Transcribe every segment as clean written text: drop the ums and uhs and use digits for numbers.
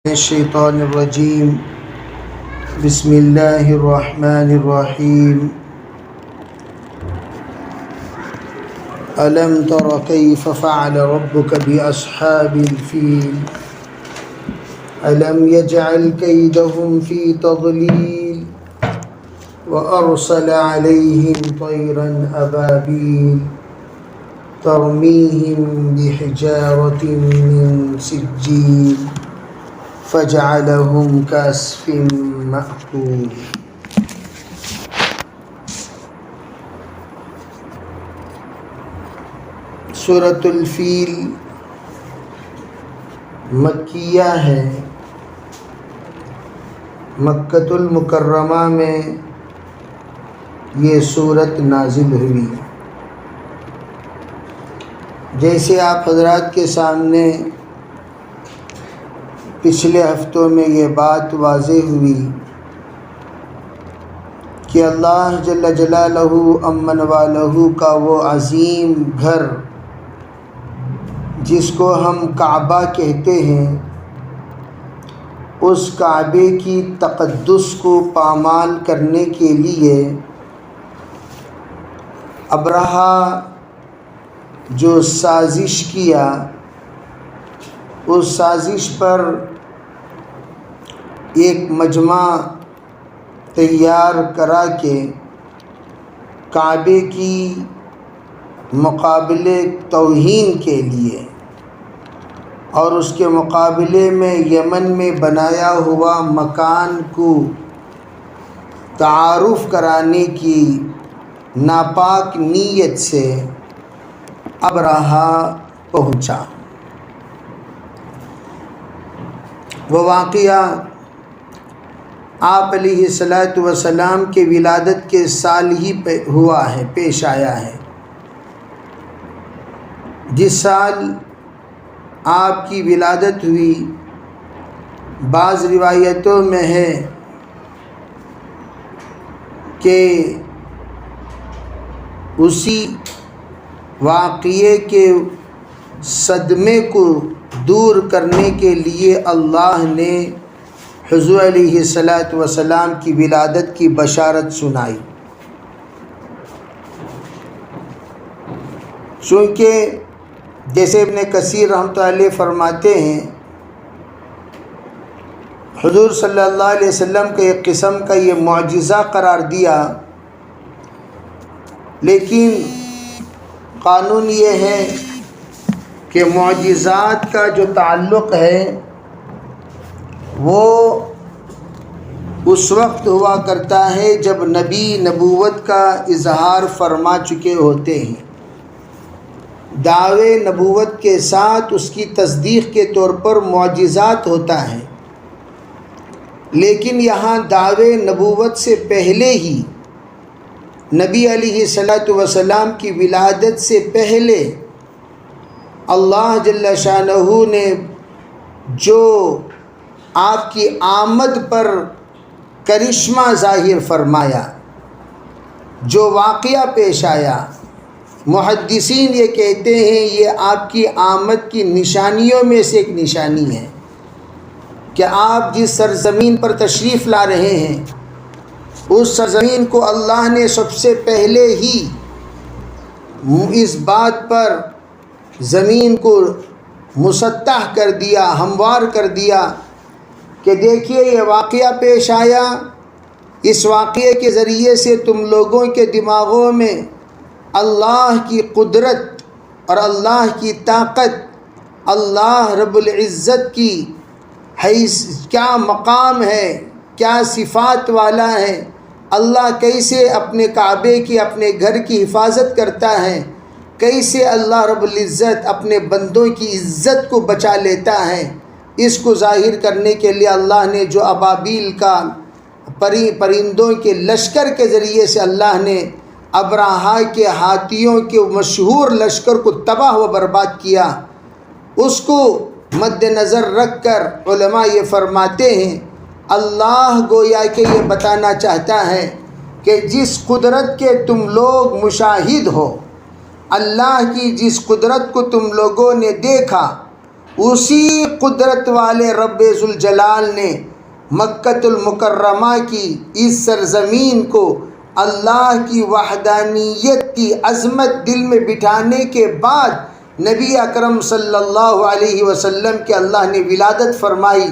الشیطان الرجیم بسم اللہ الرحمن الرحیم الم تر کیف فعل ربک باصحاب الفیل الم یجعل کیدہم فی تضلیل وارسل علیہم طیرا ابابیل ترمیہم بحجارۃ من سجیل فجعلهم كعصف مأكول۔ سورۃ الفیل مکیہ ہے، مکۃ المکرمہ میں یہ سورت نازل ہوئی۔ جیسے آپ حضرات کے سامنے پچھلے ہفتوں میں یہ بات واضح ہوئی کہ اللہ جل جلالہ امن والہ کا وہ عظیم گھر جس کو ہم کعبہ کہتے ہیں، اس کعبے کی تقدس کو پامال کرنے کے لیے ابرہہ جو سازش کیا، اس سازش پر ایک مجمع تیار کرا کے کعبے کی مقابلے توہین کے لیے اور اس کے مقابلے میں یمن میں بنایا ہوا مکان کو تعارف کرانے کی ناپاک نیت سے ابرہہ پہنچا۔ وہ واقعہ آپ علیہ الصلاۃ والسلام کے ولادت کے سال ہی ہوا ہے، پیش آیا ہے۔ جس سال آپ کی ولادت ہوئی، بعض روایتوں میں ہے کہ اسی واقعے کے صدمے کو دور کرنے کے لیے اللہ نے حضور علیہ الصلاۃ والسلام کی ولادت کی بشارت سنائی۔ چونکہ جیسے ابن کثیر رحمۃ اللہ علیہ فرماتے ہیں، حضور صلی اللہ علیہ وسلم کا ایک قسم کا یہ معجزہ قرار دیا، لیکن قانون یہ ہے کہ معجزات کا جو تعلق ہے وہ اس وقت ہوا کرتا ہے جب نبی نبوت کا اظہار فرما چکے ہوتے ہیں۔ دعوے نبوت کے ساتھ اس کی تصدیق کے طور پر معجزات ہوتا ہے، لیکن یہاں دعوے نبوت سے پہلے ہی نبی علیہ الصلاۃ والسلام کی ولادت سے پہلے اللہ جل شانہ نے جو آپ کی آمد پر کرشمہ ظاہر فرمایا، جو واقعہ پیش آیا، محدثین یہ کہتے ہیں یہ آپ کی آمد کی نشانیوں میں سے ایک نشانی ہے کہ آپ جس سرزمین پر تشریف لا رہے ہیں اس سرزمین کو اللہ نے سب سے پہلے ہی اس بات پر زمین کو مسطح کر دیا، ہموار کر دیا کہ دیکھیے یہ واقعہ پیش آیا، اس واقعے کے ذریعے سے تم لوگوں کے دماغوں میں اللہ کی قدرت اور اللہ کی طاقت، اللہ رب العزت کی کیا مقام ہے، کیا صفات والا ہے، اللہ کیسے اپنے کعبے کی، اپنے گھر کی حفاظت کرتا ہے، کیسے اللہ رب العزت اپنے بندوں کی عزت کو بچا لیتا ہے، اس کو ظاہر کرنے کے لیے اللہ نے جو ابابیل کا پرندوں کے لشکر کے ذریعے سے اللہ نے ابرہہ کے ہاتھیوں کے مشہور لشکر کو تباہ و برباد کیا، اس کو مد نظر رکھ کر علماء یہ فرماتے ہیں اللہ گویا کہ یہ بتانا چاہتا ہے کہ جس قدرت کے تم لوگ مشاہد ہو، اللہ کی جس قدرت کو تم لوگوں نے دیکھا، اسی قدرت والے رب ذوالجلال نے مکۃ المکرمہ کی اس سرزمین کو اللہ کی وحدانیت کی عظمت دل میں بٹھانے کے بعد نبی اکرم صلی اللہ علیہ وسلم کے اللہ نے ولادت فرمائی،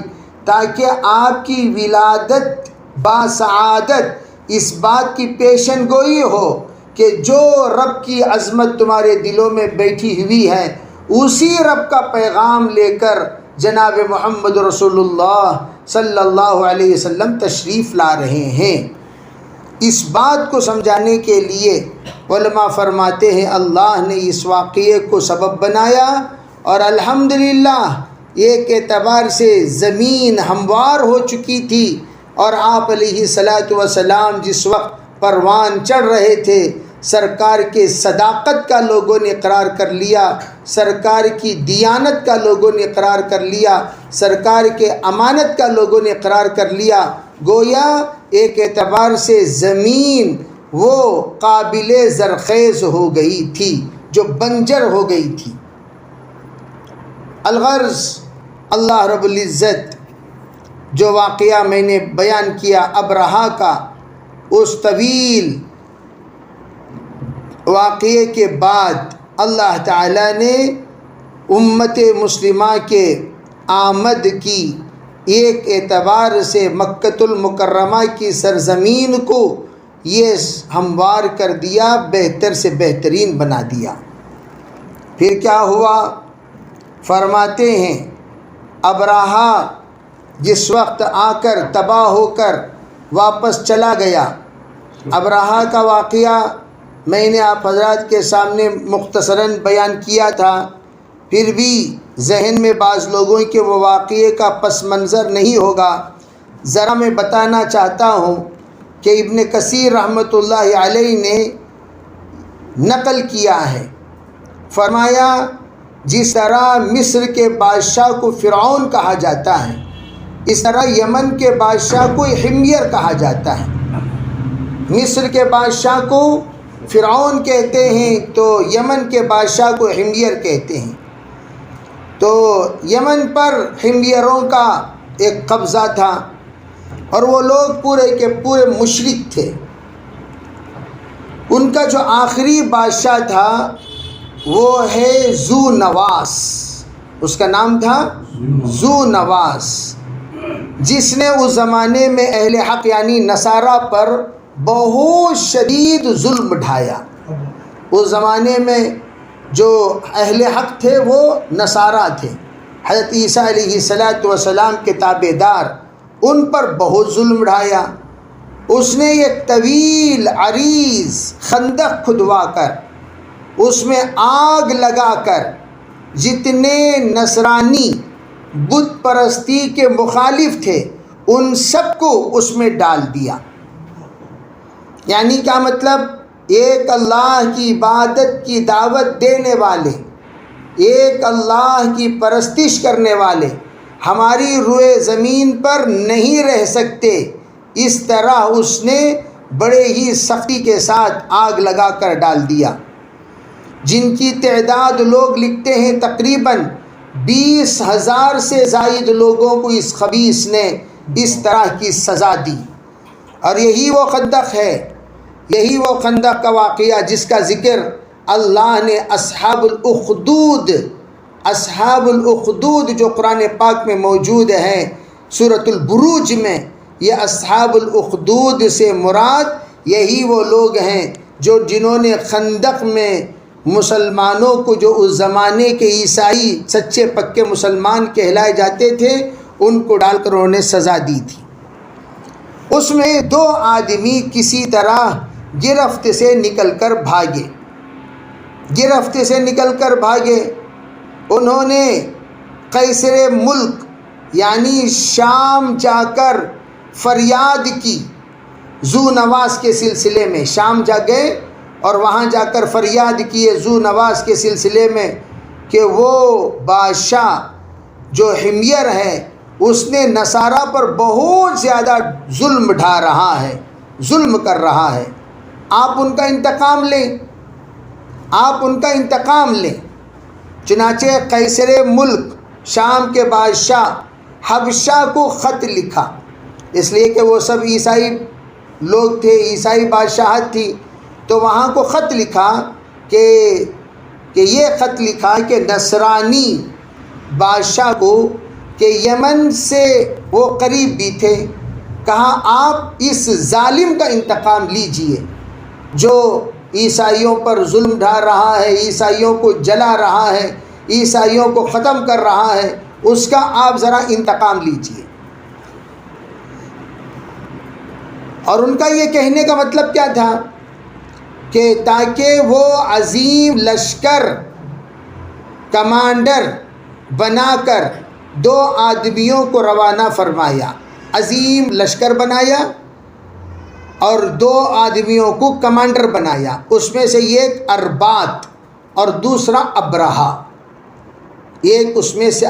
تاکہ آپ کی ولادت باسعادت اس بات کی پیشن گوئی ہو کہ جو رب کی عظمت تمہارے دلوں میں بیٹھی ہوئی ہے اسی رب کا پیغام لے کر جناب محمد رسول اللہ صلی اللہ علیہ وسلم تشریف لا رہے ہیں۔ اس بات کو سمجھانے کے لیے علماء فرماتے ہیں اللہ نے اس واقعے کو سبب بنایا، اور الحمدللہ ایک اعتبار سے زمین ہموار ہو چکی تھی، اور آپ علیہ الصلاۃ والسلام جس وقت پروان چڑھ رہے تھے سرکار کے صداقت کا لوگوں نے اقرار کر لیا، سرکار کی دیانت کا لوگوں نے اقرار کر لیا، سرکار کے امانت کا لوگوں نے اقرار کر لیا۔ گویا ایک اعتبار سے زمین وہ قابل زرخیز ہو گئی تھی جو بنجر ہو گئی تھی۔ الغرض اللہ رب العزت جو واقعہ میں نے بیان کیا ابرہہ کا، اس طویل واقعے کے بعد اللہ تعالیٰ نے امت مسلمہ کے آمد کی ایک اعتبار سے مکۃ المکرمہ کی سرزمین کو یہ ہموار کر دیا، بہتر سے بہترین بنا دیا۔ پھر کیا ہوا؟ فرماتے ہیں ابرہہ جس وقت آ کر تباہ ہو کر واپس چلا گیا، ابرہہ کا واقعہ میں نے آپ حضرات کے سامنے مختصراً بیان کیا تھا، پھر بھی ذہن میں بعض لوگوں کے وہ واقعے کا پس منظر نہیں ہوگا، ذرا میں بتانا چاہتا ہوں کہ ابن کثیر رحمۃ اللہ علیہ نے نقل کیا ہے، فرمایا جس طرح مصر کے بادشاہ کو فرعون کہا جاتا ہے، اس طرح یمن کے بادشاہ کو حمیر کہا جاتا ہے۔ مصر کے بادشاہ کو فرعون کہتے ہیں تو یمن کے بادشاہ کو حمیر کہتے ہیں۔ تو یمن پر حمیروں کا ایک قبضہ تھا، اور وہ لوگ پورے کے پورے مشرک تھے۔ ان کا جو آخری بادشاہ تھا وہ ہے ذو نواس، اس کا نام تھا ذو نواس، جس نے اس زمانے میں اہل حق یعنی نصارہ پر بہت شدید ظلم ڈھایا۔ اس زمانے میں جو اہل حق تھے وہ نصارہ تھے، حضرت عیسیٰ علیہ السلام کے تابع دار، ان پر بہت ظلم ڈھایا۔ اس نے ایک طویل عریض خندق کھدوا کر اس میں آگ لگا کر جتنے نصرانی بت پرستی کے مخالف تھے ان سب کو اس میں ڈال دیا۔ یعنی کیا مطلب؟ ایک اللہ کی عبادت کی دعوت دینے والے، ایک اللہ کی پرستش کرنے والے ہماری روئے زمین پر نہیں رہ سکتے، اس طرح اس نے بڑے ہی سختی کے ساتھ آگ لگا کر ڈال دیا، جن کی تعداد لوگ لکھتے ہیں تقریباً 20,000 سے زائد لوگوں کو اس خبیث نے اس طرح کی سزا دی۔ اور یہی وہ خندق ہے، یہی وہ خندق کا واقعہ جس کا ذکر اللہ نے اصحاب الاخدود جو قرآن پاک میں موجود ہے سورۃ البروج میں، یہ اصحاب الاخدود سے مراد یہی وہ لوگ ہیں جنہوں نے خندق میں مسلمانوں کو، جو اس زمانے کے عیسائی سچے پکے مسلمان کہلائے جاتے تھے، ان کو ڈال کر انہوں نے سزا دی تھی۔ اس میں 2 آدمی کسی طرح گرفت سے نکل کر بھاگے، انہوں نے قیصر ملک یعنی شام جا کر فریاد کی، ذو نواس کے سلسلے میں شام جا گئے اور وہاں جا کر فریاد کیے ذو نواس کے سلسلے میں کہ وہ بادشاہ جو حمیر ہے اس نے نصارہ پر بہت زیادہ ظلم ڈھا رہا ہے، ظلم کر رہا ہے، آپ ان کا انتقام لیں۔ چنانچہ قیصر ملک شام کے بادشاہ حبشہ کو خط لکھا، اس لیے کہ وہ سب عیسائی لوگ تھے، عیسائی بادشاہت تھی، تو وہاں کو خط لکھا کہ یہ خط لکھا کہ نصرانی بادشاہ کو، کہ یمن سے وہ قریب بھی تھے، کہا آپ اس ظالم کا انتقام لیجئے جو عیسائیوں پر ظلم ڈھا رہا ہے، عیسائیوں کو جلا رہا ہے، عیسائیوں کو ختم کر رہا ہے، اس کا آپ ذرا انتقام لیجئے۔ اور ان کا یہ کہنے کا مطلب کیا تھا کہ تاکہ وہ عظیم لشکر کمانڈر بنا کر 2 آدمیوں کو روانہ فرمایا، عظیم لشکر بنایا اور 2 آدمیوں کو کمانڈر بنایا، اس میں سے ایک اربات اور دوسرا ابرہہ، ایک اس میں سے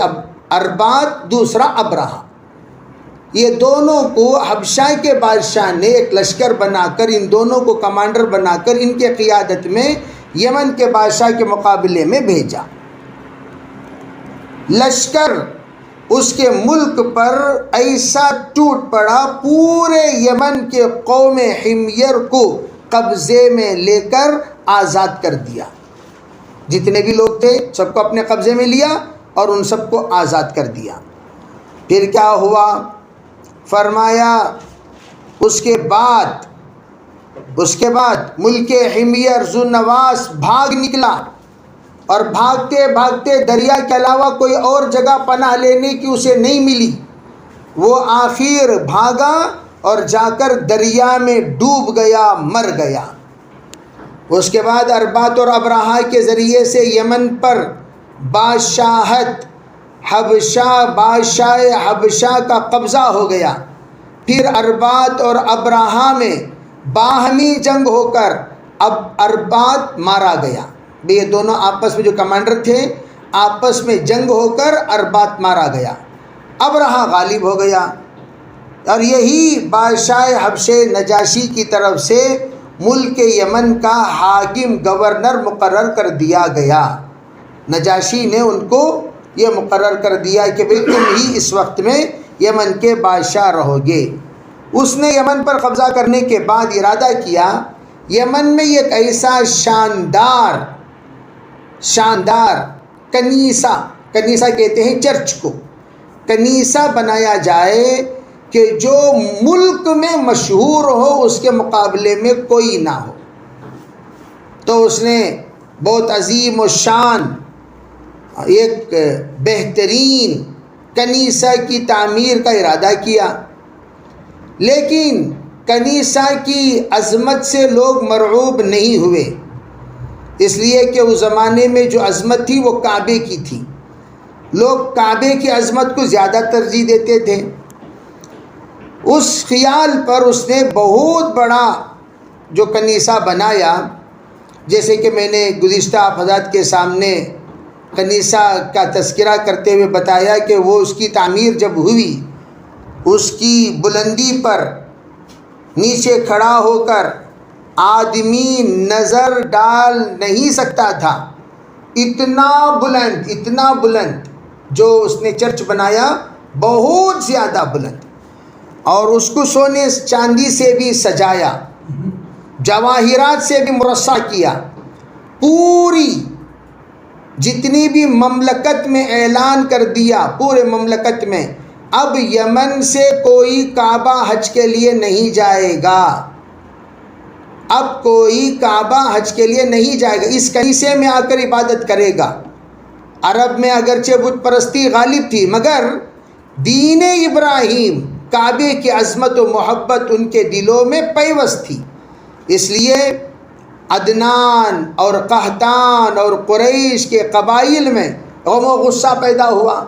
اربات دوسرا ابرہہ، یہ دونوں کو حبشہ کے بادشاہ نے ایک لشکر بنا کر ان دونوں کو کمانڈر بنا کر ان کے قیادت میں یمن کے بادشاہ کے مقابلے میں بھیجا۔ لشکر اس کے ملک پر ایسا ٹوٹ پڑا، پورے یمن کے قوم حمیر کو قبضے میں لے کر آزاد کر دیا، جتنے بھی لوگ تھے سب کو اپنے قبضے میں لیا اور ان سب کو آزاد کر دیا۔ پھر کیا ہوا؟ فرمایا اس کے بعد ملک حمیر ذو نواس بھاگ نکلا، اور بھاگتے بھاگتے دریا کے علاوہ کوئی اور جگہ پناہ لینے کی اسے نہیں ملی، وہ آخر بھاگا اور جا کر دریا میں ڈوب گیا، مر گیا۔ اس کے بعد اربات اور ابرہہ کے ذریعے سے یمن پر بادشاہ حبشہ کا قبضہ ہو گیا۔ پھر اربات اور ابرہہ میں باہمی جنگ ہو کر اب اربات مارا گیا، یہ دونوں آپس میں جو کمانڈر تھے آپس میں جنگ ہو کر اربات مارا گیا، ابرہہ غالب ہو گیا، اور یہی بادشاہ حبشہ نجاشی کی طرف سے ملک یمن کا حاکم گورنر مقرر کر دیا گیا۔ نجاشی نے ان کو یہ مقرر کر دیا کہ بھئی تم ہی اس وقت میں یمن کے بادشاہ رہو گے۔ اس نے یمن پر قبضہ کرنے کے بعد ارادہ کیا یمن میں ایک ایسا شاندار کنیسہ کہتے ہیں چرچ کو، کنیسہ بنایا جائے کہ جو ملک میں مشہور ہو، اس کے مقابلے میں کوئی نہ ہو۔ تو اس نے بہت عظیم و شان ایک بہترین کنیسہ کی تعمیر کا ارادہ کیا، لیکن کنیسہ کی عظمت سے لوگ مرعوب نہیں ہوئے، اس لیے کہ اس زمانے میں جو عظمت تھی وہ کعبے کی تھی، لوگ کعبے کی عظمت کو زیادہ ترجیح دیتے تھے۔ اس خیال پر اس نے بہت بڑا جو کنیسہ بنایا، جیسے کہ میں نے گزشتہ آپ حضرات کے سامنے کنیسہ کا تذکرہ کرتے ہوئے بتایا کہ وہ اس کی تعمیر جب ہوئی، اس کی بلندی پر نیچے کھڑا ہو کر آدمی نظر ڈال نہیں سکتا تھا، اتنا بلند جو اس نے چرچ بنایا، بہت زیادہ بلند، اور اس کو سونے چاندی سے بھی سجایا، جواہرات سے بھی مرصع کیا، پوری جتنی بھی مملکت میں اعلان کر دیا، پورے مملکت میں اب یمن سے کوئی کعبہ حج کے لیے نہیں جائے گا، اب کوئی کعبہ حج کے لیے نہیں جائے گا، اس کنیسے میں آ کر عبادت کرے گا۔ عرب میں اگرچہ بت پرستی غالب تھی، مگر دین ابراہیم، کعبے کی عظمت و محبت ان کے دلوں میں پیوست تھی، اس لیے عدنان اور قحطان اور قریش کے قبائل میں غم و غصہ پیدا ہوا،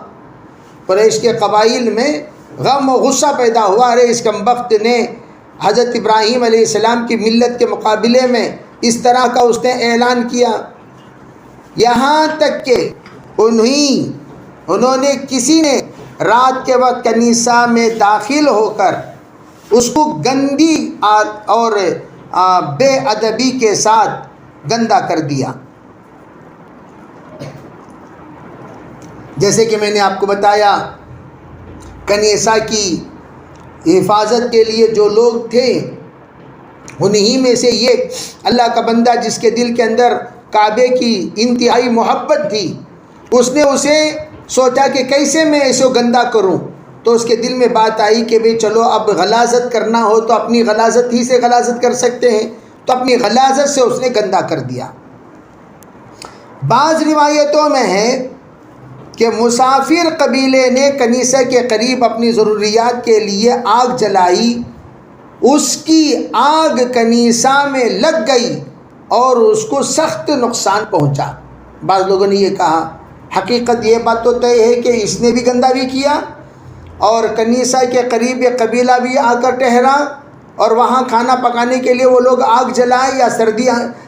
قریش کے قبائل میں غم و غصہ پیدا ہوا، ارے اس کمبخت نے حضرت ابراہیم علیہ السلام کی ملت کے مقابلے میں اس طرح کا اس نے اعلان کیا، یہاں تک کہ انہوں نے کسی نے رات کے وقت کنیسہ میں داخل ہو کر اس کو گندی اور بے ادبی کے ساتھ گندا کر دیا۔ جیسے کہ میں نے آپ کو بتایا کنیسہ کی حفاظت کے لیے جو لوگ تھے انہی میں سے یہ اللہ کا بندہ جس کے دل کے اندر کعبے کی انتہائی محبت تھی، اس نے اسے سوچا کہ کیسے میں اسے گندہ کروں، تو اس کے دل میں بات آئی کہ بھئی چلو اب غلاظت کرنا ہو تو اپنی غلاظت ہی سے غلاظت کر سکتے ہیں، تو اپنی غلاظت سے اس نے گندہ کر دیا۔ بعض روایتوں میں ہے کہ مسافر قبیلے نے کنیسہ کے قریب اپنی ضروریات کے لیے آگ جلائی، اس کی آگ کنیسہ میں لگ گئی اور اس کو سخت نقصان پہنچا۔ بعض لوگوں نے یہ کہا، حقیقت یہ بات تو طے ہے کہ اس نے بھی گندہ بھی کیا اور کنیسہ کے قریب ایک قبیلہ بھی آ کر ٹھہرا اور وہاں کھانا پکانے کے لیے وہ لوگ آگ جلائے یا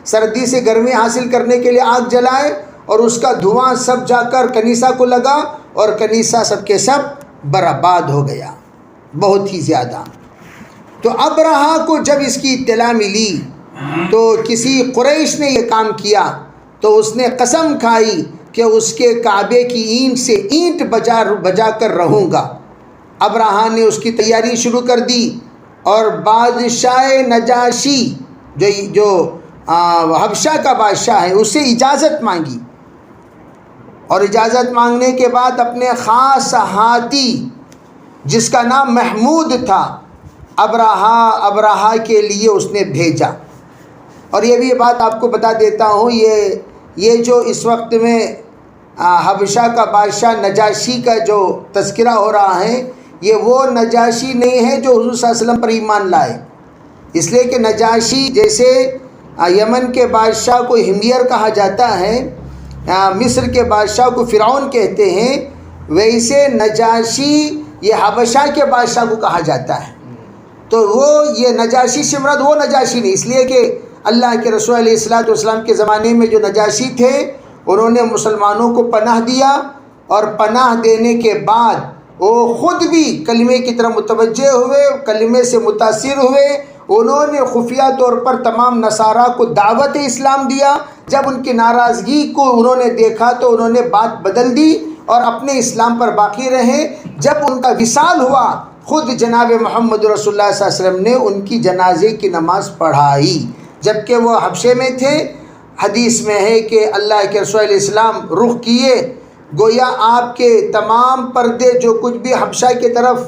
سردی سے گرمی حاصل کرنے کے لیے آگ جلائے اور اس کا دھواں سب جا کر کنیسہ کو لگا اور کنیسہ سب کے سب برباد ہو گیا، بہت ہی زیادہ۔ تو ابرہہ کو جب اس کی اطلاع ملی تو کسی قریش نے یہ کام کیا تو اس نے قسم کھائی کہ اس کے کعبے کی اینٹ سے اینٹ بجا کر رہوں گا۔ ابرہہ نے اس کی تیاری شروع کر دی اور بادشاہ نجاشی جو حبشہ کا بادشاہ ہے اس سے اجازت مانگی، اور اجازت مانگنے کے بعد اپنے خاص ہاتھی جس کا نام محمود تھا ابرہہ کے لیے اس نے بھیجا۔ اور یہ بھی بات آپ کو بتا دیتا ہوں، یہ جو اس وقت میں حبشہ کا بادشاہ نجاشی کا جو تذکرہ ہو رہا ہے، یہ وہ نجاشی نہیں ہے جو حضور صلی اللہ علیہ وسلم پر ایمان لائے، اس لیے کہ نجاشی جیسے یمن کے بادشاہ کو ہمیر کہا جاتا ہے، مصر کے بادشاہ کو فرعون کہتے ہیں، ویسے نجاشی یہ حبشہ کے بادشاہ کو کہا جاتا ہے۔ تو وہ یہ نجاشی سے مراد وہ نجاشی نہیں، اس لیے کہ اللہ کے رسول علیہ السلام کے زمانے میں جو نجاشی تھے انہوں نے مسلمانوں کو پناہ دیا، اور پناہ دینے کے بعد وہ خود بھی کلمے کی طرف متوجہ ہوئے، کلمے سے متاثر ہوئے، انہوں نے خفیہ طور پر تمام نصارہ کو دعوت اسلام دیا۔ جب ان کی ناراضگی کو انہوں نے دیکھا تو انہوں نے بات بدل دی اور اپنے اسلام پر باقی رہے۔ جب ان کا وصال ہوا خود جناب محمد رسول اللہ صلی اللہ علیہ وسلم نے ان کی جنازے کی نماز پڑھائی، جبکہ وہ حبشے میں تھے۔ حدیث میں ہے کہ اللہ کے رسول علیہ السلام رخ کیے، گویا آپ کے تمام پردے جو کچھ بھی حبشہ کی طرف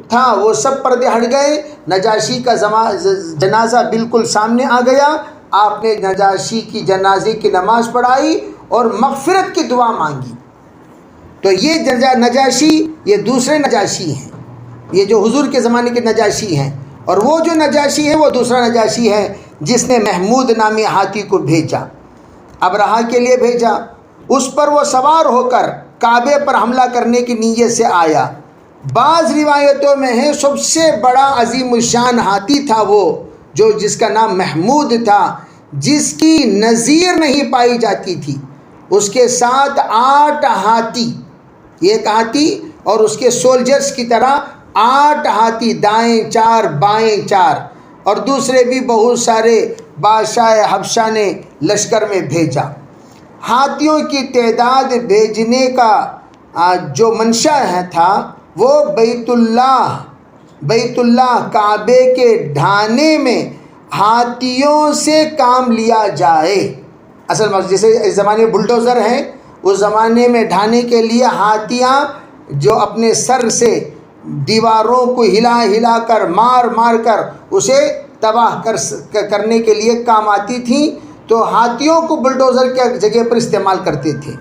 تھا وہ سب پردے ہٹ گئے، نجاشی کا جنازہ بالکل سامنے آ گیا، آپ نے نجاشی کی جنازے کی نماز پڑھائی اور مغفرت کی دعا مانگی۔ تو یہ نجاشی یہ دوسرے نجاشی ہیں، یہ جو حضور کے زمانے کے نجاشی ہیں، اور وہ جو نجاشی ہے وہ دوسرا نجاشی ہے جس نے محمود نامی ہاتھی کو بھیجا، ابرہہ کے لیے بھیجا۔ اس پر وہ سوار ہو کر کعبے پر حملہ کرنے کی نیت سے آیا۔ بعض روایتوں میں ہے سب سے بڑا عظیم الشان ہاتھی تھا وہ جس کا نام محمود تھا، جس کی نظیر نہیں پائی جاتی تھی۔ اس کے ساتھ 8 ہاتھی، ایک ہاتھی اور اس کے سولجرز کی طرح 8 ہاتھی، دائیں 4 بائیں 4، اور دوسرے بھی بہت سارے بادشاہ حبشہ نے لشکر میں بھیجا۔ ہاتھیوں کی تعداد بھیجنے کا جو منشا تھا وہ بیت اللہ کعبے کے ڈھانے میں ہاتھیوں سے کام لیا جائے۔ اصل جیسے اس زمانے میں بلڈوزر ہیں، اس زمانے میں ڈھانے کے لیے ہاتھیاں جو اپنے سر سے دیواروں کو ہلا کر مار کر اسے تباہ کرنے کے لیے کام آتی تھیں، تو ہاتھیوں کو بلڈوزر کے جگہ پر استعمال کرتے تھے۔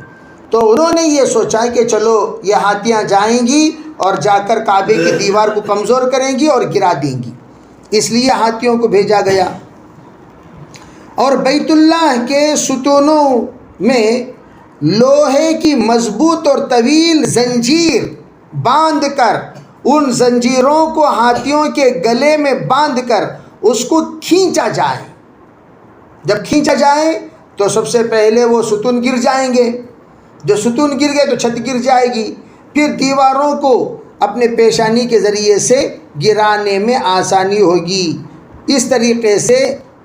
تو انہوں نے یہ سوچا کہ چلو یہ ہاتھیاں جائیں گی اور جا کر کعبے کی دیوار کو کمزور کریں گی اور گرا دیں گی، اس لیے ہاتھیوں کو بھیجا گیا۔ اور بیت اللہ کے ستونوں میں لوہے کی مضبوط اور طویل زنجیر باندھ کر، ان زنجیروں کو ہاتھیوں کے گلے میں باندھ کر اس کو کھینچا جائے۔ جب کھینچا جائے تو سب سے پہلے وہ ستون گر جائیں گے، جو ستون گر گئے تو چھت گر جائے گی، پھر دیواروں کو اپنے پیشانی کے ذریعے سے گرانے میں آسانی ہوگی۔ اس طریقے سے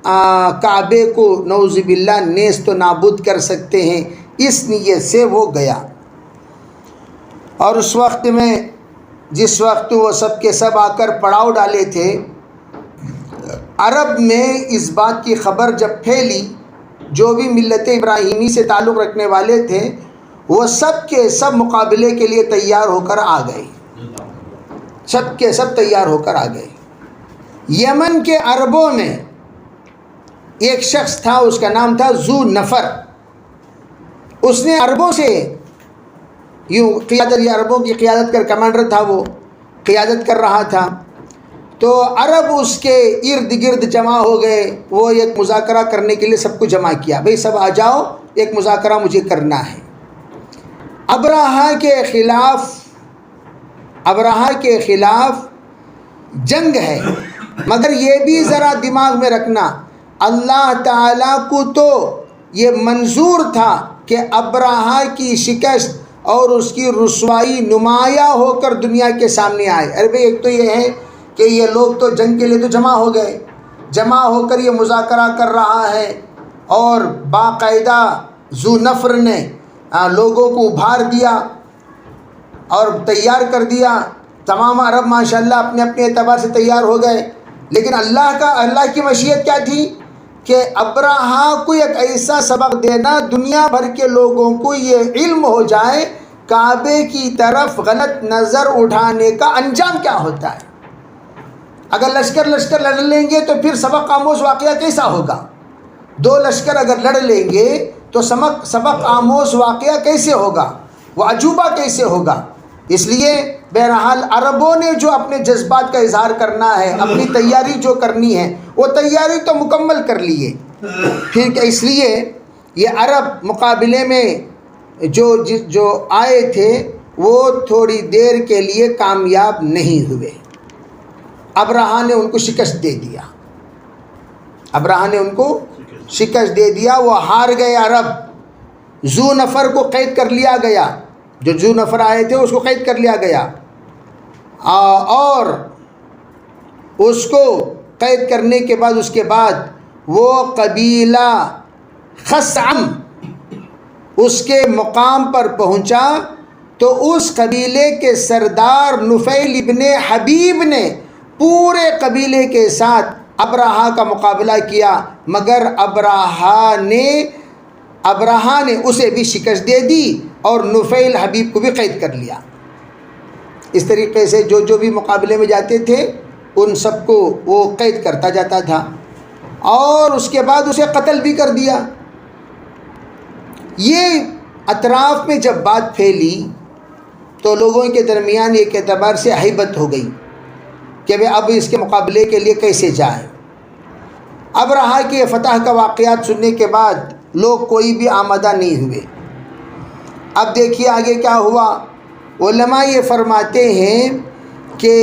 کعبے کو نعوذ باللہ نیست و نابود کر سکتے ہیں، اس نیت سے وہ گیا۔ اور اس وقت میں جس وقت وہ سب کے سب آ کر پڑاؤ ڈالے تھے، عرب میں اس بات کی خبر جب پھیلی، جو بھی ملت ابراہیمی سے تعلق رکھنے والے تھے وہ سب کے سب مقابلے کے لیے تیار ہو کر آ گئے، سب کے سب تیار ہو کر آ گئے۔ یمن کے عربوں میں ایک شخص تھا، اس کا نام تھا ذو نفر۔ اس نے عربوں سے یوں قیادت، یہ عربوں کی قیادت کر کمانڈر تھا، وہ قیادت کر رہا تھا، تو عرب اس کے ارد گرد جمع ہو گئے۔ وہ ایک مذاکرہ کرنے کے لیے سب کو جمع کیا، بھئی سب آ جاؤ، ایک مذاکرہ مجھے کرنا ہے۔ ابرہہ کے خلاف جنگ ہے، مگر یہ بھی ذرا دماغ میں رکھنا، اللہ تعالیٰ کو تو یہ منظور تھا کہ ابرہہ کی شکست اور اس کی رسوائی نمایاں ہو کر دنیا کے سامنے آئے۔ ارے بھئی ایک تو یہ ہے کہ یہ لوگ تو جنگ کے لیے تو جمع ہو گئے، جمع ہو کر یہ مذاکرہ کر رہا ہے، اور باقاعدہ ذو نفر نے لوگوں کو ابھار دیا اور تیار کر دیا۔ تمام عرب ماشاءاللہ اپنے اپنے اعتبار سے تیار ہو گئے، لیکن اللہ کی مشیت کیا تھی کہ ابرہہ کو ایک ایسا سبق دینا، دنیا بھر کے لوگوں کو یہ علم ہو جائے کعبے کی طرف غلط نظر اٹھانے کا انجام کیا ہوتا ہے۔ اگر لشکر لڑ لیں گے تو پھر سبق آموز واقعہ کیسا ہوگا؟ دو لشکر اگر لڑ لیں گے تو سبق آموز واقعہ کیسے ہوگا؟ وہ عجوبہ کیسے ہوگا؟ اس لیے بہرحال عربوں نے جو اپنے جذبات کا اظہار کرنا ہے، اپنی تیاری جو کرنی ہے، وہ تیاری تو مکمل کر لیے۔ پھر اس لیے یہ عرب مقابلے میں جو آئے تھے وہ تھوڑی دیر کے لیے کامیاب نہیں ہوئے۔ ابرہہ نے ان کو شکست دے دیا، ابرہہ نے ان کو شکست دے دیا، وہ ہار گئے عرب۔ ذو نفر کو قید کر لیا گیا، جو ذو نفر آئے تھے اس کو قید کر لیا گیا، اور اس کو قید کرنے کے بعد اس کے بعد وہ قبیلہ خثعم اس کے مقام پر پہنچا، تو اس قبیلے کے سردار نفیل ابن حبیب نے پورے قبیلے کے ساتھ ابرہہ کا مقابلہ کیا، مگر ابرہہ نے اسے بھی شکست دے دی اور نفیل حبیب کو بھی قید کر لیا۔ اس طریقے سے جو بھی مقابلے میں جاتے تھے ان سب کو وہ قید کرتا جاتا تھا، اور اس کے بعد اسے قتل بھی کر دیا۔ یہ اطراف میں جب بات پھیلی تو لوگوں کے درمیان ایک اعتبار سے ہیبت ہو گئی کہ اب اس کے مقابلے کے لیے کیسے جائیں۔ ابرہہ کے فتح کا واقعات سننے کے بعد لوگ کوئی بھی آمادہ نہیں ہوئے۔ اب دیکھیے آگے کیا ہوا۔ علماء یہ فرماتے ہیں کہ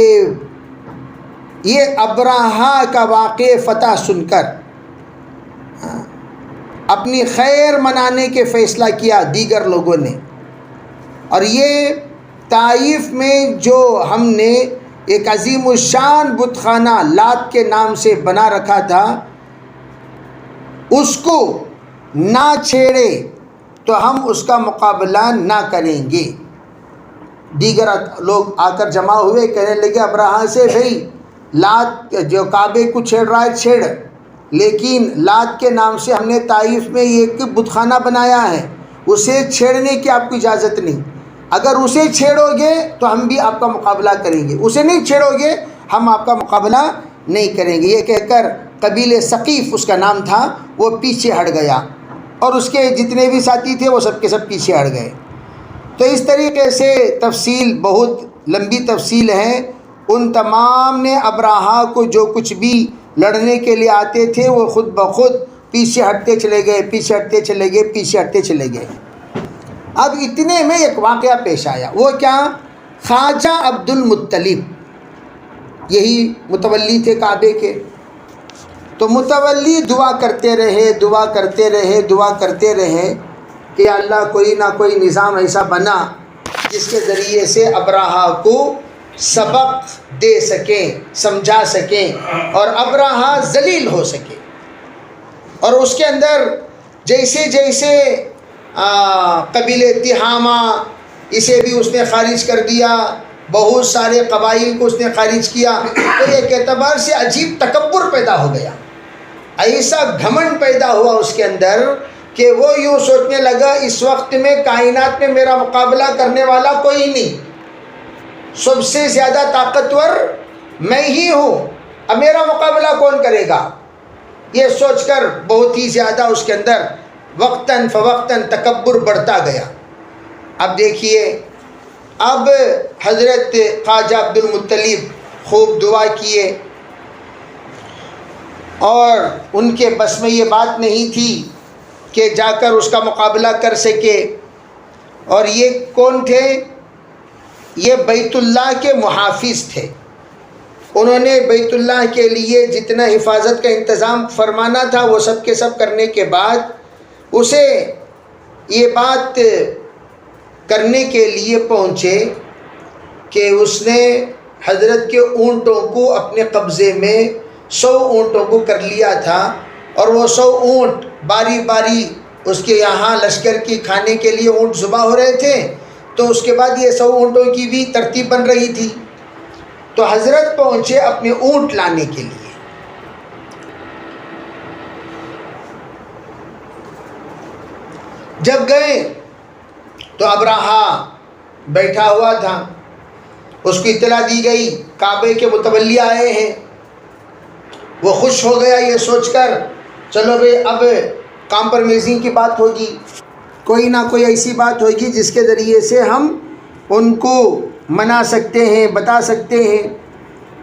یہ ابرہہ کا واقع فتح سن کر اپنی خیر منانے کے فیصلہ کیا دیگر لوگوں نے، اور یہ طائف میں جو ہم نے ایک عظیم الشان بت خانہ لات کے نام سے بنا رکھا تھا اس کو نہ چھیڑے تو ہم اس کا مقابلہ نہ کریں گے۔ دیگر لوگ آ کر جمع ہوئے، کہنے لگے ابرہہ سے، بھئی لات جو کعبے کو چھیڑ رہا ہے چھیڑ، لیکن لات کے نام سے ہم نے طائف میں ایک بت خانہ بنایا ہے، اسے چھیڑنے کی آپ کو اجازت نہیں، اگر اسے چھیڑو گے تو ہم بھی آپ کا مقابلہ کریں گے، اسے نہیں چھیڑو گے ہم آپ کا مقابلہ نہیں کریں گے۔ یہ کہہ کر قبیلے ثقیف اس کا نام تھا وہ پیچھے ہٹ گیا، اور اس کے جتنے بھی ساتھی تھے وہ سب کے سب پیچھے ہٹ گئے۔ تو اس طریقے سے تفصیل بہت لمبی تفصیل ہے۔ ان تمام نے ابرہہ کو جو کچھ بھی لڑنے کے لیے آتے تھے وہ خود بخود پیچھے ہٹتے چلے گئے، پیچھے ہٹتے چلے گئے، پیچھے ہٹتے چلے گئے۔ اب اتنے میں ایک واقعہ پیش آیا، وہ کیا؟ خواجہ عبد المطلب یہی متولی تھے کعبے کے، تو متولی دعا کرتے رہے کہ اللہ کوئی نہ کوئی نظام ایسا بنا جس کے ذریعے سے ابرہہ کو سبق دے سکیں، سمجھا سکیں، اور ابرہہ ذلیل ہو سکے۔ اور اس کے اندر جیسے قبیلے تہامہ اسے بھی اس نے خارج کر دیا، بہت سارے قبائل کو اس نے خارج کیا۔ تو ایک اعتبار سے عجیب تکبر پیدا ہو گیا، ایسا گھمنڈ پیدا ہوا اس کے اندر کہ وہ یوں سوچنے لگا اس وقت میں کائنات میں میرا مقابلہ کرنے والا کوئی نہیں، سب سے زیادہ طاقتور میں ہی ہوں، اب میرا مقابلہ کون کرے گا؟ یہ سوچ کر بہت ہی زیادہ اس کے اندر وقتاً فوقتاً تکبر بڑھتا گیا۔ اب دیکھیے، اب حضرت خواجہ عبد المطلب خوب دعا کیے، اور ان کے بس میں یہ بات نہیں تھی کہ جا کر اس کا مقابلہ کر سکے۔ اور یہ کون تھے؟ یہ بیت اللہ کے محافظ تھے۔ انہوں نے بیت اللہ کے لیے جتنا حفاظت کا انتظام فرمانا تھا وہ سب کے سب کرنے کے بعد اسے یہ بات کرنے کے لیے پہنچے کہ اس نے حضرت کے اونٹوں کو اپنے قبضے میں 100 اونٹوں کو کر لیا تھا، اور وہ 100 اونٹ باری باری اس کے یہاں لشکر کی کھانے کے لیے اونٹ ذبح ہو رہے تھے، تو اس کے بعد یہ 100 اونٹوں کی بھی ترتیب بن رہی تھی۔ تو حضرت پہنچے اپنے اونٹ لانے کے لیے۔ جب گئے تو ابرہا بیٹھا ہوا تھا، اس کو اطلاع دی گئی کعبے کے متولی آئے ہیں۔ وہ خوش ہو گیا یہ سوچ کر، چلو بھئی اب کمپرومائزنگ کی بات ہوگی، کوئی نہ کوئی ایسی بات ہوگی جس کے ذریعے سے ہم ان کو منا سکتے ہیں، بتا سکتے ہیں۔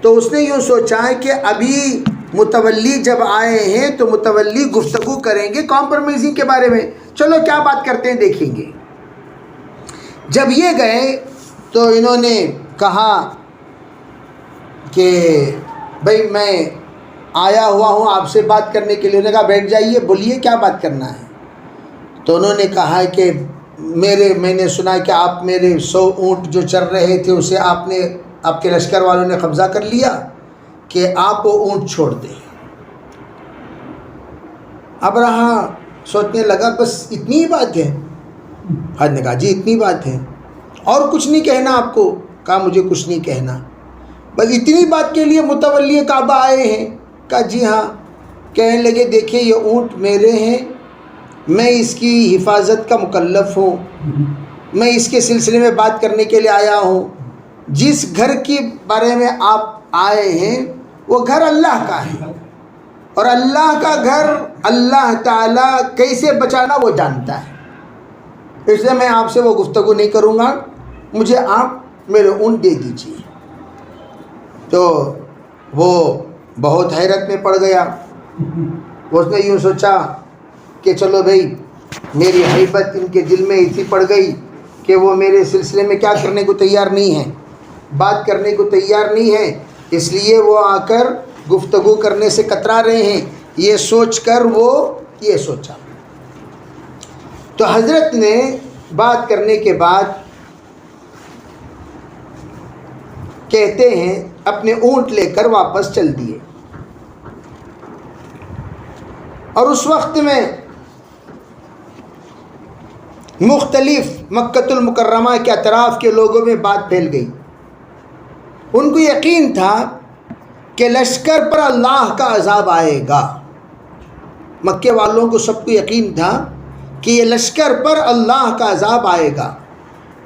تو اس نے یوں سوچا ہے کہ ابھی متولی جب آئے ہیں تو متولی گفتگو کریں گے کمپرومائزنگ کے بارے میں، چلو کیا بات کرتے ہیں دیکھیں گے۔ جب یہ گئے تو انہوں نے کہا کہ بھئی میں آیا ہوا ہوں آپ سے بات کرنے کے لیے۔ انہوں نے کہا بیٹھ جائیے، بولیے کیا بات کرنا ہے۔ تو انہوں نے کہا کہ میں نے سنا کہ آپ میرے 100 اونٹ جو چر رہے تھے اسے آپ کے لشکر والوں نے قبضہ کر لیا، کہ آپ وہ اونٹ چھوڑ دیں۔ ابرہا سوچنے لگا بس اتنی ہی بات ہے؟ حضرت نے کہا جی اتنی بات ہے، اور کچھ نہیں کہنا آپ کو؟ کہا مجھے کچھ نہیں کہنا، بس اتنی بات کے لیے متولی کعبہ آئے ہیں؟ کہا جی ہاں۔ کہنے لگے دیکھیں یہ اونٹ میرے ہیں، میں اس کی حفاظت کا مکلف ہوں، میں اس کے سلسلے میں بات کرنے کے لیے آیا ہوں۔ جس گھر کے بارے میں آپ آئے ہیں وہ گھر اللہ کا ہے، اور اللہ کا گھر اللہ تعالیٰ کیسے بچانا وہ جانتا ہے، اس لیے میں آپ سے وہ گفتگو نہیں کروں گا، مجھے آپ میرے اونٹ دے دیجیے۔ تو وہ بہت حیرت میں پڑ گیا۔ اس نے یوں سوچا کہ چلو بھئی میری ہیبت ان کے دل میں ایسی پڑ گئی کہ وہ میرے سلسلے میں کیا کرنے کو تیار نہیں ہیں، بات کرنے کو تیار نہیں ہے، اس لیے وہ آ کر گفتگو کرنے سے کترا رہے ہیں، یہ سوچ کر وہ یہ سوچا۔ تو حضرت نے بات کرنے کے بعد کہتے ہیں اپنے اونٹ لے کر واپس چل دیے، اور اس وقت میں مختلف مکۃ المکرمہ کے اطراف کے لوگوں میں بات پھیل گئی۔ ان کو یقین تھا کہ لشکر پر اللہ کا عذاب آئے گا، مکے والوں کو سب کو یقین تھا کہ یہ لشکر پر اللہ کا عذاب آئے گا۔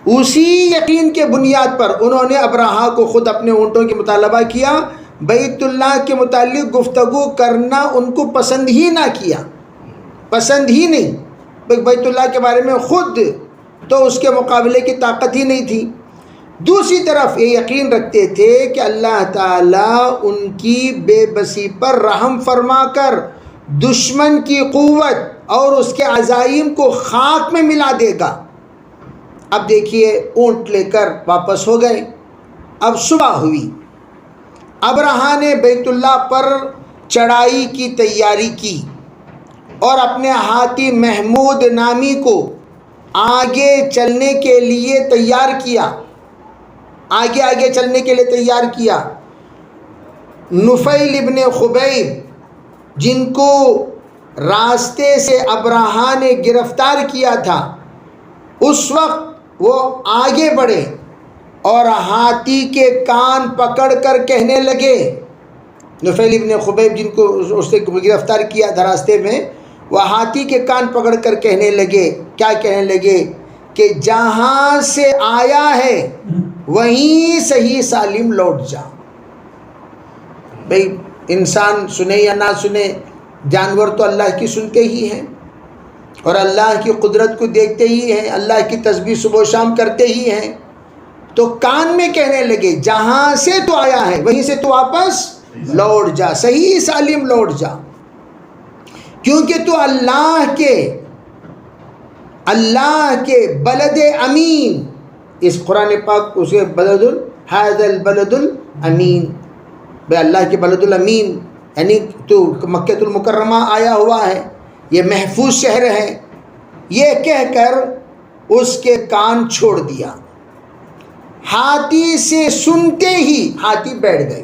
اسی یقین کے بنیاد پر انہوں نے ابرہا کو خود اپنے اونٹوں کی مطالبہ کیا، بیت اللہ کے متعلق گفتگو کرنا ان کو پسند ہی نہ کیا، پسند ہی نہیں، بیت اللہ کے بارے میں خود تو اس کے مقابلے کی طاقت ہی نہیں تھی۔ دوسری طرف یہ یقین رکھتے تھے کہ اللہ تعالیٰ ان کی بے بسی پر رحم فرما کر دشمن کی قوت اور اس کے عزائم کو خاک میں ملا دے گا۔ اب دیکھیے اونٹ لے کر واپس ہو گئے۔ اب صبح ہوئی، ابرہا نے بیت اللہ پر چڑھائی کی تیاری کی اور اپنے ہاتھی محمود نامی کو آگے چلنے کے لیے تیار کیا، آگے چلنے کے لیے تیار کیا۔ نفیل ابن خبیب جن کو راستے سے ابرہا نے گرفتار کیا تھا، اس وقت وہ آگے بڑھے اور ہاتھی کے کان پکڑ کر کہنے لگے، نفیل ابن خبیب جن کو اس نے گرفتار کیا تھا راستے میں، وہ ہاتھی کے کان پکڑ کر کہنے لگے، کیا کہنے لگے کہ جہاں سے آیا ہے وہیں صحیح سالم لوٹ جا۔ بھئی انسان سنے یا نہ سنے، جانور تو اللہ کی سنتے ہی ہیں اور اللہ کی قدرت کو دیکھتے ہی ہیں، اللہ کی تسبیح صبح و شام کرتے ہی ہیں، تو کان میں کہنے لگے جہاں سے تو آیا ہے وہیں سے تو واپس لوٹ جا، صحیح سالم لوٹ جا، کیونکہ تو اللہ کے بلد امین، اس قرآن پاک اسے هذا البلد الامین، بے اللہ کے بلد الامین، یعنی تو مکہ المکرمہ آیا ہوا ہے، یہ محفوظ شہر ہے، یہ کہہ کر اس کے کان چھوڑ دیا۔ ہاتھی سے سنتے ہی ہاتھی بیٹھ گئے،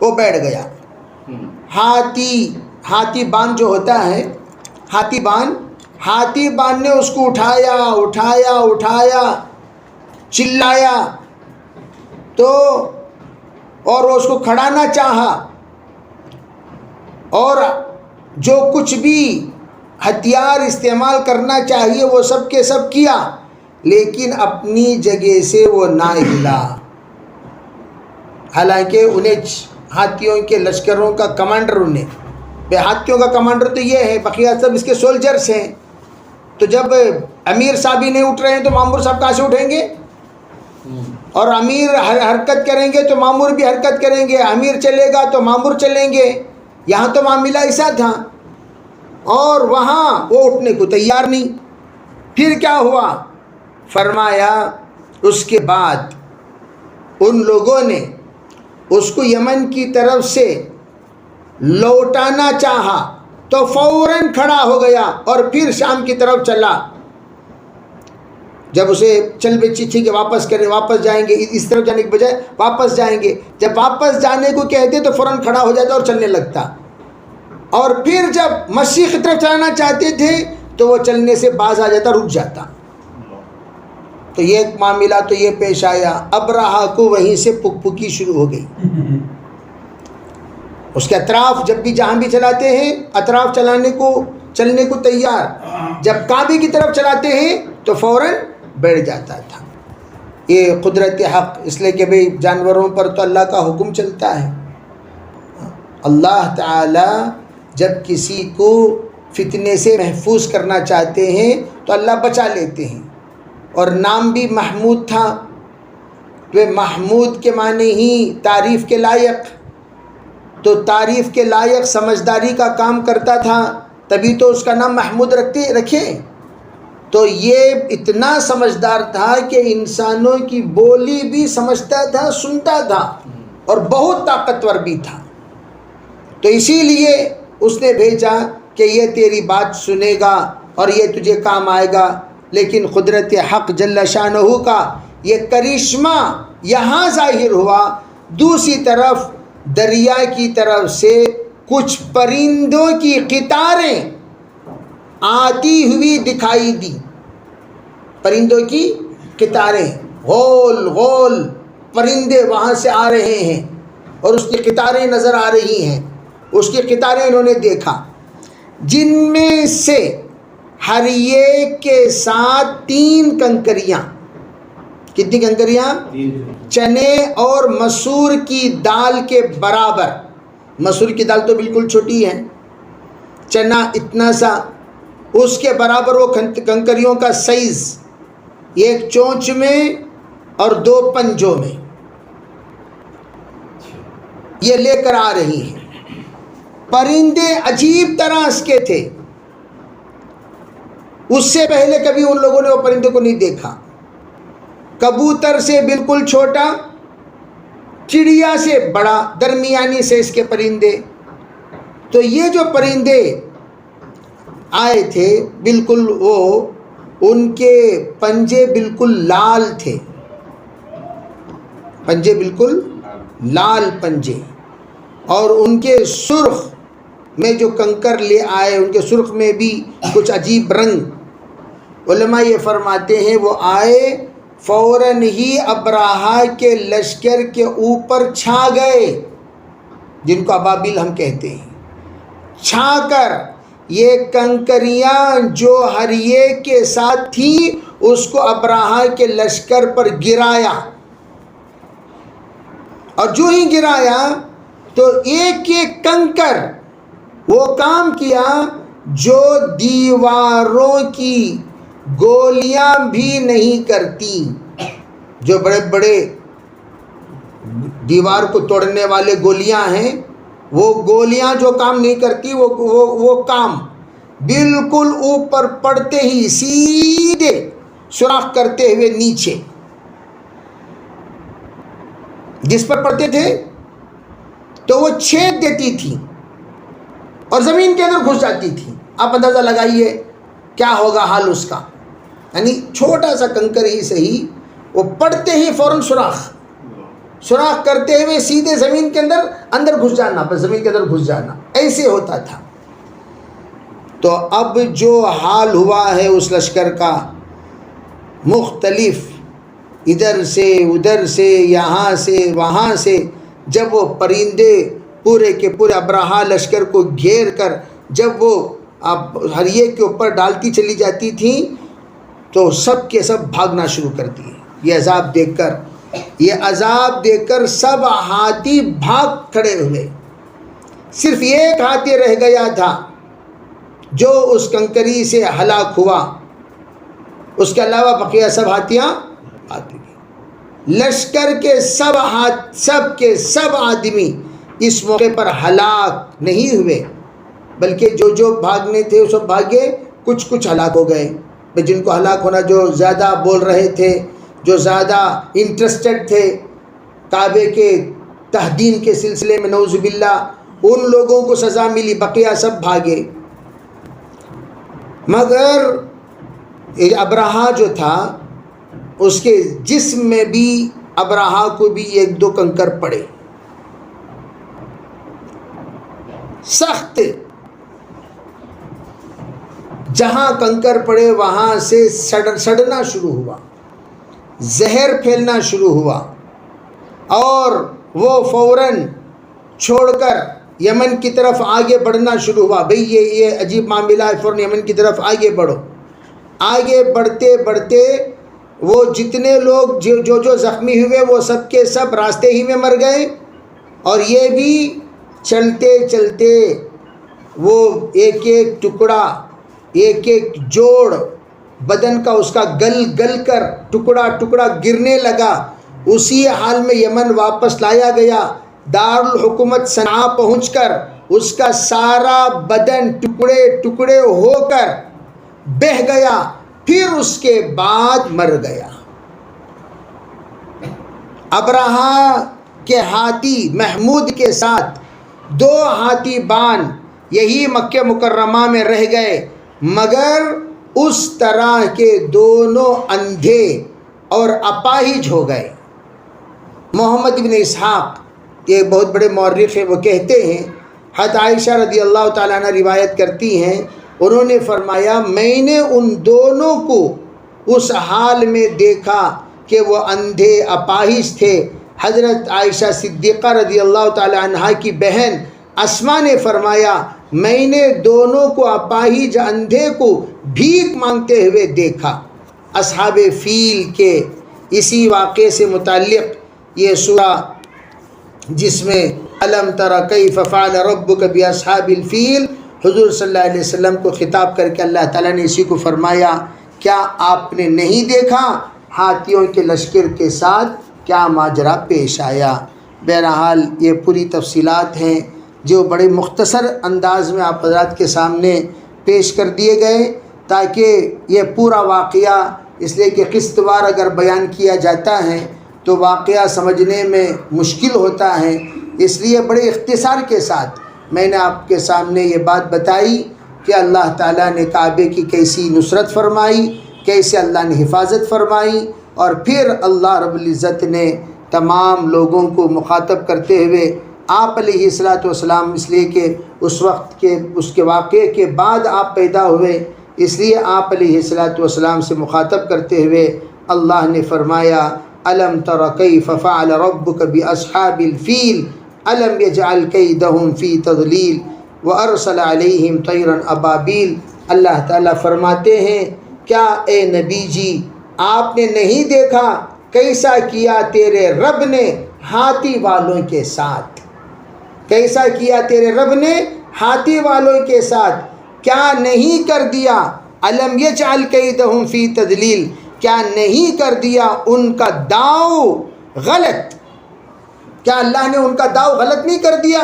وہ بیٹھ گیا۔ ہاتھی بان جو ہوتا ہے، ہاتھی بان نے اس کو اٹھایا، چلایا تو، اور اس کو کھڑانا چاہا، اور جو کچھ بھی ہتھیار استعمال کرنا چاہیے وہ سب کے سب کیا، لیکن اپنی جگہ سے وہ نہ ہلا۔ حالانکہ انہیں ہاتھیوں کے لشکروں کا کمانڈر، ہاتھیوں کا کمانڈر تو یہ ہے، بقیہ سب اس کے سولجرز ہیں، تو جب امیر صاحب ہی نہیں اٹھ رہے ہیں تو مامور صاحب کہاں سے اٹھیں گے؟ اور امیر حرکت کریں گے تو مامور بھی حرکت کریں گے، امیر چلے گا تو مامور چلیں گے، یہاں تو معاملہ ایسا تھا، اور وہاں وہ اٹھنے کو تیار نہیں۔ پھر کیا ہوا؟ فرمایا اس کے بعد ان لوگوں نے اس کو یمن کی طرف سے لوٹانا چاہا تو فوراً کھڑا ہو گیا اور پھر شام کی طرف چلا۔ جب اسے چل بے چیچی کہ واپس جائیں گے، اس طرف جانے کے بجائے واپس جائیں گے، جب واپس جانے کو کہتے تو فوراً کھڑا ہو جاتا اور چلنے لگتا، اور پھر جب مشرق کی طرف چلانا چاہتے تھے تو وہ چلنے سے باز آ جاتا، رک جاتا۔ تو یہ ایک معاملہ تو یہ پیش آیا، ابرہہ کو وہیں سے پک پکی شروع ہو گئی۔ اس کے اطراف جب بھی جہاں بھی چلاتے ہیں، اطراف چلنے کو تیار، جب کعبے کی طرف چلاتے ہیں تو فوراً بیٹھ جاتا تھا۔ یہ قدرت حق، اس لیے کہ بھئی جانوروں پر تو اللہ کا حکم چلتا ہے۔ اللہ تعالی جب کسی کو فتنے سے محفوظ کرنا چاہتے ہیں تو اللہ بچا لیتے ہیں، اور نام بھی محمود تھا، تو محمود کے معنی ہی تعریف کے لائق، تو تعریف کے لائق سمجھداری کا کام کرتا تھا، تبھی تو اس کا نام محمود رکھے۔ تو یہ اتنا سمجھدار تھا کہ انسانوں کی بولی بھی سمجھتا تھا، سنتا تھا، اور بہت طاقتور بھی تھا۔ تو اسی لیے اس نے بھیجا کہ یہ تیری بات سنے گا اور یہ تجھے کام آئے گا۔ لیکن قدرت حق جل شانہ کا یہ کرشمہ یہاں ظاہر ہوا، دوسری طرف دریا کی طرف سے کچھ پرندوں کی قطاریں آتی ہوئی دکھائی دی، پرندوں کی قطاریں، غول غول پرندے وہاں سے آ رہے ہیں اور اس کی قطاریں نظر آ رہی ہیں۔ اس کی قطاریں انہوں نے دیکھا، جن میں سے ہر ایک کے ساتھ 3 کنکریاں، کتنی کنکریاں؟ چنے اور مسور کی دال کے برابر۔ مسور کی دال تو بالکل چھوٹی ہے، چنا اتنا سا، اس کے برابر وہ کنکریوں کا سائز، ایک چونچ میں اور 2 پنجوں میں، یہ لے کر آ رہی ہیں۔ پرندے عجیب طرح کے تھے، اس سے پہلے کبھی ان لوگوں نے وہ پرندے کو نہیں دیکھا۔ کبوتر سے بالکل چھوٹا، چڑیا سے بڑا، درمیانی سائز کے پرندے۔ تو یہ جو پرندے آئے تھے بالکل، وہ ان کے پنجے بالکل لال تھے، پنجے بالکل لال پنجے، اور ان کے سرخ میں جو کنکر لے آئے ان کے سرخ میں بھی کچھ عجیب رنگ۔ علماء یہ فرماتے ہیں وہ آئے فوراً ہی ابراہا کے لشکر کے اوپر چھا گئے، جن کو ابابیل ہم کہتے ہیں۔ چھا کر یہ کنکریاں جو ہریے کے ساتھ تھی اس کو ابراہا کے لشکر پر گرایا، اور جو ہی گرایا تو ایک ایک کنکر وہ کام کیا جو دیواروں کی گولیاں بھی نہیں کرتی۔ جو بڑے بڑے دیوار کو توڑنے والے گولیاں ہیں، وہ گولیاں جو کام نہیں کرتی وہ کام بالکل اوپر پڑتے ہی سیدھے سوراخ کرتے ہوئے نیچے جس پر پڑتے تھے تو وہ چھید دیتی تھی اور زمین کے اندر گھس جاتی تھی۔ آپ اندازہ لگائیے کیا ہوگا حال اس کا، یعنی چھوٹا سا کنکر ہی صحیح، وہ پڑتے ہی فوراً سوراخ کرتے ہوئے سیدھے زمین کے اندر گھس جانا، بس زمین کے اندر گھس جانا، ایسے ہوتا تھا۔ تو اب جو حال ہوا ہے اس لشکر کا، مختلف ادھر سے ادھر سے یہاں سے وہاں سے، جب وہ پرندے پورے کے پورے ابراہا لشکر کو گھیر کر جب وہ ہریے کے اوپر ڈالتی چلی جاتی تھیں تو سب کے سب بھاگنا شروع کر دیے۔ یہ عذاب دیکھ کر سب ہاتھی بھاگ کھڑے ہوئے، صرف ایک ہاتھی رہ گیا تھا جو اس کنکری سے ہلاک ہوا، اس کے علاوہ بقیہ سب ہاتھیاں بھاگ گئی۔ لشکر کے سب سب آدمی اس موقع پر ہلاک نہیں ہوئے، بلکہ جو بھاگنے تھے وہ سب بھاگے، کچھ ہلاک ہو گئے۔ جن کو ہلاک ہونا، جو زیادہ بول رہے تھے، جو زیادہ انٹرسٹڈ تھے کعبے کے تہدیم کے سلسلے میں، نعوذ باللہ، ان لوگوں کو سزا ملی، بقیہ سب بھاگے۔ مگر ابراہا جو تھا اس کے جسم میں بھی ابراہا کو بھی ایک دو کنکر پڑے، سخت، جہاں کنکر پڑے وہاں سے سڑنا شروع ہوا، زہر پھیلنا شروع ہوا، اور وہ فوراً چھوڑ کر یمن کی طرف آگے بڑھنا شروع ہوا۔ بھئی یہ عجیب معاملہ ہے، فوراً یمن کی طرف آگے بڑھو۔ آگے بڑھتے بڑھتے وہ جتنے لوگ جو زخمی ہوئے وہ سب کے سب راستے ہی میں مر گئے، اور یہ بھی چلتے چلتے وہ ایک ایک ٹکڑا، ایک ایک جوڑ بدن کا اس کا گل کر ٹکڑا گرنے لگا۔ اسی حال میں یمن واپس لایا گیا۔ دارالحکومت صنعاء پہنچ کر اس کا سارا بدن ٹکڑے ہو کر بہہ گیا، پھر اس کے بعد مر گیا۔ ابراہا کے ہاتھی محمود کے ساتھ 2 ہاتھی بان یہی مکہ مکرمہ میں رہ گئے، مگر اس طرح کے دونوں اندھے اور اپاہج ہو گئے۔ محمد بن اسحاق یہ بہت بڑے مورخ ہیں، وہ کہتے ہیں، حضرت عائشہ رضی اللہ تعالیٰ عنہ روایت کرتی ہیں، انہوں نے فرمایا میں نے ان دونوں کو اس حال میں دیکھا کہ وہ اندھے اپاہج تھے۔ حضرت عائشہ صدیقہ رضی اللہ تعالیٰ عنہ کی بہن اسما نے فرمایا میں نے دونوں کو اپاہج اندھے کو بھیک مانگتے ہوئے دیکھا۔ اصحاب فیل کے اسی واقعے سے متعلق یہ سورہ جس میں الم تر کیف فعل ربک باصحاب الفیل، حضور صلی اللہ علیہ وسلم کو خطاب کر کے اللہ تعالیٰ نے اسی کو فرمایا، کیا آپ نے نہیں دیکھا ہاتھیوں کے لشکر کے ساتھ کیا ماجرا پیش آیا۔ بہرحال یہ پوری تفصیلات ہیں جو بڑے مختصر انداز میں آپ حضرات کے سامنے پیش کر دیے گئے، تاکہ یہ پورا واقعہ، اس لیے کہ قسط وار اگر بیان کیا جاتا ہے تو واقعہ سمجھنے میں مشکل ہوتا ہے، اس لیے بڑے اختصار کے ساتھ میں نے آپ کے سامنے یہ بات بتائی کہ اللہ تعالیٰ نے کعبے کی کیسی نصرت فرمائی، کیسے اللہ نے حفاظت فرمائی، اور پھر اللہ رب العزت نے تمام لوگوں کو مخاطب کرتے ہوئے آپ علیہ الصلاۃ والسلام، اس لیے کہ اس وقت کے اس کے واقعے کے بعد آپ پیدا ہوئے، اس لیے آپ علیہ الصلاۃ والسلام سے مخاطب کرتے ہوئے اللہ نے فرمایا الم تر کیف فعل ربک باصحاب الفیل الم یجعل کیدہم فی تضلیل وارسل علیہم طیرا ابابیل۔ اللہ تعالیٰ فرماتے ہیں کیا اے نبی جی آپ نے نہیں دیکھا کیسا کیا تیرے رب نے ہاتھی والوں کے ساتھ، کیسا کیا تیرے رب نے ہاتھی والوں کے ساتھ، کیا نہیں کر دیا الم یجعل کیدہم فی تضلیل، کیا نہیں کر دیا ان کا داؤ غلط، کیا اللہ نے ان کا داؤ غلط نہیں کر دیا۔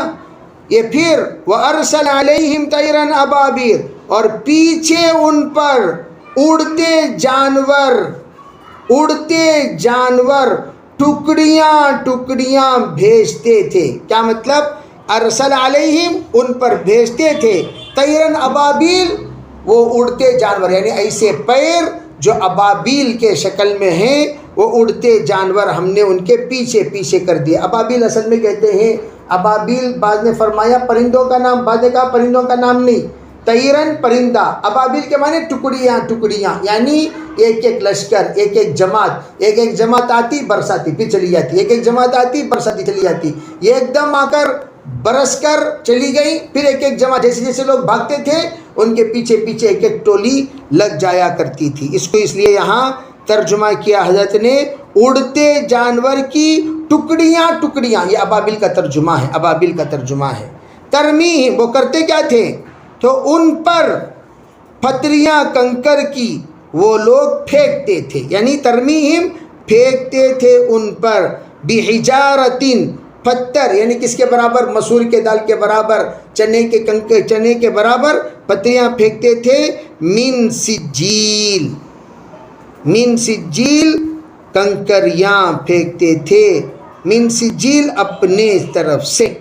یہ پھر وَأَرْسَلَ عَلَيْهِمْ طَيْرًا أَبَابِيلَ، اور پیچھے ان پر اڑتے جانور ٹکڑیاں ٹکڑیاں بھیجتے تھے۔ کیا مطلب؟ ارسل علیہم ان پر بھیجتے تھے، طیرن ابابیل وہ اڑتے جانور، یعنی ایسے پیر جو ابابیل کے شکل میں ہیں، وہ اڑتے جانور ہم نے ان کے پیچھے پیچھے کر دیے۔ ابابیل اصل میں کہتے ہیں، ابابیل بعض نے فرمایا پرندوں کا نام، بعض نے کہا پرندوں کا نام نہیں، طیرن پرندہ، ابابیل کے معنی ٹکڑیاں ٹکڑیاں، یعنی ایک ایک لشکر، ایک ایک جماعت آتی برساتی پھر چلی جاتی، ایک ایک جماعت آتی برساتی چلی جاتی، یہ ایک دم آ کر برس کر چلی گئی، پھر ایک ایک جماعت، جیسے جیسے لوگ بھاگتے تھے ان کے پیچھے پیچھے ایک ایک ٹولی لگ جایا کرتی تھی۔ اس کو اس لیے یہاں ترجمہ کیا حضرت نے اڑتے جانور کی ٹکڑیاں ٹکڑیاں، یہ ابابیل کا ترجمہ ہے، ابابیل کا ترجمہ ہے۔ ترمیہم وہ کرتے کیا تھے؟ تو ان پر پتھریاں کنکر کی وہ لوگ پھینکتے تھے، یعنی ترمیہم پھینکتے تھے ان پر، بحجارتن پتھر، یعنی کس کے برابر؟ مسور کے دال کے برابر، چنے کے برابر پتھریاں پھینکتے تھے، من سجیل کنکریاں پھینکتے تھے، من سجیل اپنے طرف سے۔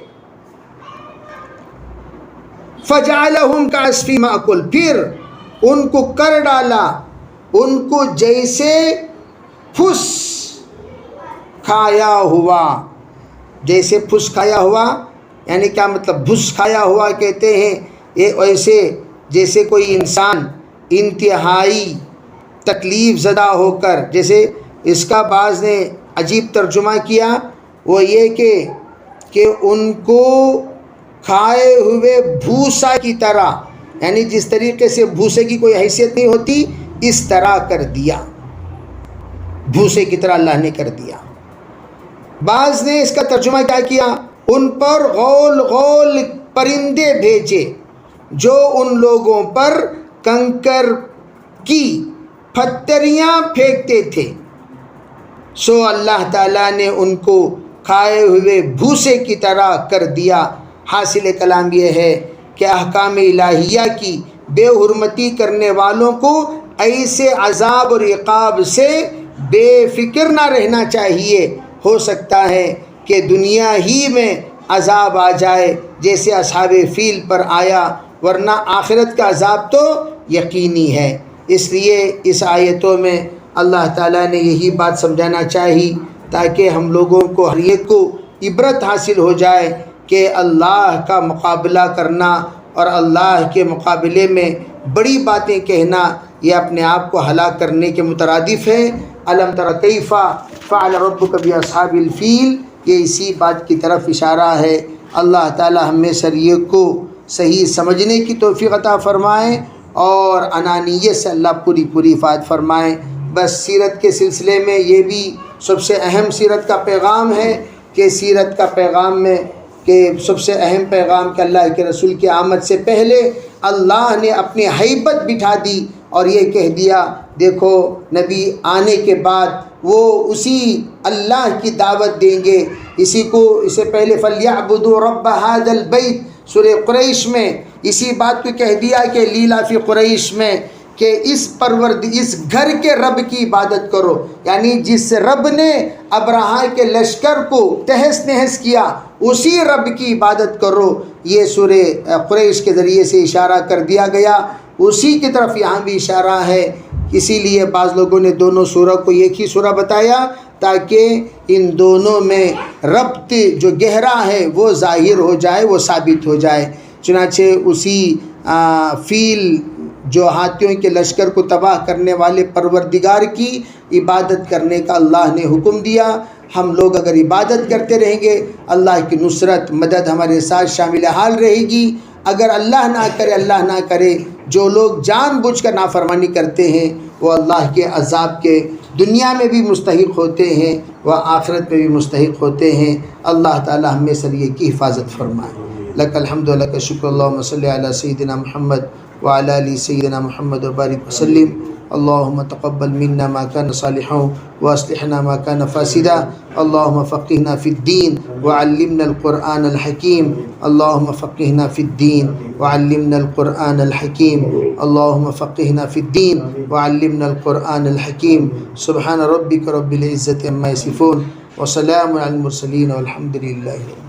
فجعلہم کعصف مأکول پھر ان کو کر ڈالا، ان کو جیسے پھس کھایا ہوا، جیسے پھس کھایا ہوا یعنی کیا مطلب؟ بھس کھایا ہوا کہتے ہیں یہ ایسے جیسے کوئی انسان انتہائی تکلیف زدہ ہو کر، جیسے اس کا بعض نے عجیب ترجمہ کیا، وہ یہ کہ ان کو کھائے ہوئے بھوسا کی طرح، یعنی جس طریقے سے بھوسے کی کوئی حیثیت نہیں ہوتی اس طرح کر دیا، بھوسے کی طرح اللہ نے کر دیا۔ بعض نے اس کا ترجمہ کیا کیا؟ ان پر غول غول پرندے بھیجے جو ان لوگوں پر کنکر کی پتھریاں پھینکتے تھے، سو اللہ تعالیٰ نے ان کو کھائے ہوئے بھوسے کی طرح کر دیا۔ حاصل کلام یہ ہے کہ احکام الہیہ کی بے حرمتی کرنے والوں کو ایسے عذاب اور عقاب سے بے فکر نہ رہنا چاہیے۔ ہو سکتا ہے کہ دنیا ہی میں عذاب آ جائے جیسے اصحاب فیل پر آیا، ورنہ آخرت کا عذاب تو یقینی ہے۔ اس لیے اس آیتوں میں اللہ تعالیٰ نے یہی بات سمجھانا چاہی تاکہ ہم لوگوں کو ہر ایک کو عبرت حاصل ہو جائے کہ اللہ کا مقابلہ کرنا اور اللہ کے مقابلے میں بڑی باتیں کہنا یہ اپنے آپ کو ہلاک کرنے کے مترادف ہے۔ الم تر کیف فعل ربک باصحاب الفیل، یہ اسی بات کی طرف اشارہ ہے۔ اللہ تعالی ہم میں شریعت کو صحیح سمجھنے کی توفیق عطا فرمائے اور انانیت سے اللہ پوری حفاظت فرمائے۔ بس سیرت کے سلسلے میں یہ بھی سب سے اہم سیرت کا پیغام ہے کہ سیرت کا پیغام میں کہ سب سے اہم پیغام کہ اللہ کے رسول کی آمد سے پہلے اللہ نے اپنی ہیبت بٹھا دی اور یہ کہہ دیا دیکھو نبی آنے کے بعد وہ اسی اللہ کی دعوت دیں گے، اسی کو اسے پہلے فَلْيَعْبُدُوا رَبَّ هَذَا الْبَيْتِ سورہ قریش میں اسی بات کو کہہ دیا کہ لیلا فی قریش میں کہ اس گھر کے رب کی عبادت کرو، یعنی جس رب نے ابرہا کے لشکر کو تہس نہس کیا اسی رب کی عبادت کرو۔ یہ سورہ قریش کے ذریعے سے اشارہ کر دیا گیا، اسی کی طرف یہاں بھی اشارہ ہے۔ اسی لیے بعض لوگوں نے دونوں سورہ کو ایک ہی سورہ بتایا تاکہ ان دونوں میں ربط جو گہرا ہے وہ ظاہر ہو جائے، وہ ثابت ہو جائے۔ چنانچہ اسی فیل جو ہاتھیوں کے لشکر کو تباہ کرنے والے پروردگار کی عبادت کرنے کا اللہ نے حکم دیا۔ ہم لوگ اگر عبادت کرتے رہیں گے اللہ کی نصرت مدد ہمارے ساتھ شامل حال رہے گی۔ اگر اللہ نہ کرے جو لوگ جان بوجھ کر نافرمانی کرتے ہیں وہ اللہ کے عذاب کے دنیا میں بھی مستحق ہوتے ہیں و آخرت میں بھی مستحق ہوتے ہیں۔ اللہ تعالی ہمیں سریے کی حفاظت فرمائے۔ لک الحمد و لک شکر، اللہم صلی علی سیدنا محمد وعلی آل سیدنا محمد وبارک وسلم۔ اللہم تقبل منا ما کان صالحا واصلحنا ما کان فاسدا۔ اللہم فقہنا فی الدین وعلمنا القرآن الحکیم۔ اللہم فقہنا فی الدین وعلمنا القرآن الحکیم۔ اللہم فقہنا فی الدین وعلمنا القرآن الحکیم۔ سبحان ربک رب العزت عما یصفون وسلام علی المرسلین والحمد للہ۔